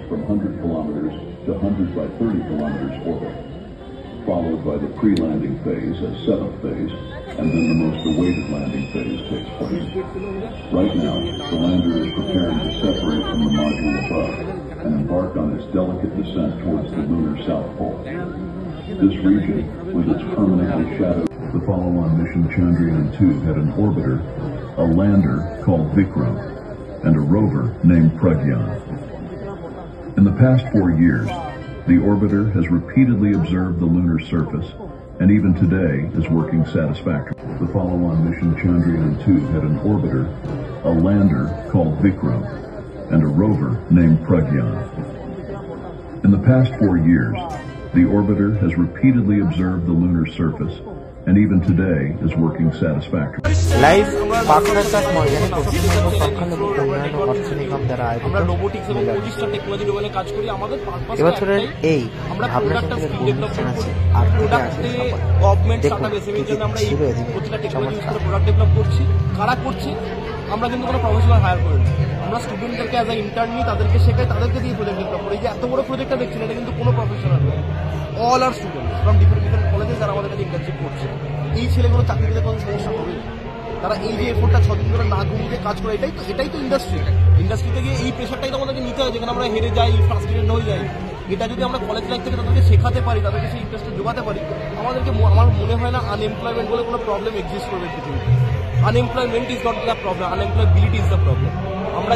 from 100 kilometers to 100 by 30 kilometers orbit, followed by the pre-landing phase as seventh phase, and then the most awaited landing phase takes place. Right now, the lander is preparing to separate from the module above and embark on its delicate descent towards the lunar South Pole. This region, with its permanently shadowed, the follow-on mission Chandrayaan-2 had an orbiter, a lander called Vikram, and a rover named Pragyan. In the past 4 years, the orbiter has repeatedly observed the lunar surface, and even today is working satisfactorily. The follow-on mission Chandrayaan-2 had an orbiter, a lander called Vikram, and a rover named Pragyan. In the past 4 years, the orbiter has repeatedly observed the lunar surface, and even today is working satisfactorily. Live partnership ময়দানে পশ্চিমবঙ্গ সংখ্যালঘু উন্নয়ন অর্থ নিগম দ্বারা আয়োজিত robotics এবং 25টা technology নিয়ে কাজ করি। আমাদের পারপাস এবছরের এই ভাবনা চিন্তার ডেভেলপমেন্ট করছি আর প্রোডাক্টে গভর্নমেন্ট স্টার্টআপ এসএমই এর জন্য আমরা এই প্রত্যেকটা টেকনোলজি ইউজ করে প্রোডাক্ট ডেভেলপ করছি। কারা করছে? আমরা কিন্তু কোনো প্রফেশনাল হায়ার করি না, আমরা স্টুডেন্টদেরকে অ্যাজ আ ইন্টার্ন নিই, তাদেরকে শেখাই, তাদেরকে দিয়ে প্রজেক্ট ডেভেলপ করি। যে এত বড় প্রজেক্টটা দেখছেন এটা কিন্তু কোনো প্রফেশনাল নয়, all are student from different colleges যারা আমাদের কাছে ইন্টার্নশিপ করছে। এই ছেলেগুলো চাকরি পেতে কোনো সমস্যা হবে না, তারা এই যে এফোর্টটা 6 দিন ধরে না ঘুমিয়ে কাজ করে, এটাই তো ইন্ডাস্ট্রিতে গিয়ে এই প্রেশারটাই তো আমাদেরকে নিতে হয়, যেখানে আমরা হেরে যাই, ফ্রাস্ট্রেটেড হয়ে যাই। এটা যদি আমরা কলেজ লাইফ থেকে তাদেরকে শেখাতে পারি, তাদেরকে সেই ইন্টারেস্টে যোগাতে পারি, আমার মনে হয় না আনএমপ্লয়মেন্ট বলে কোনো প্রবলেম এক্সিস্ট করবে পৃথিবীতে। Unemployment is not the problem, unemployability is the problem. আমরা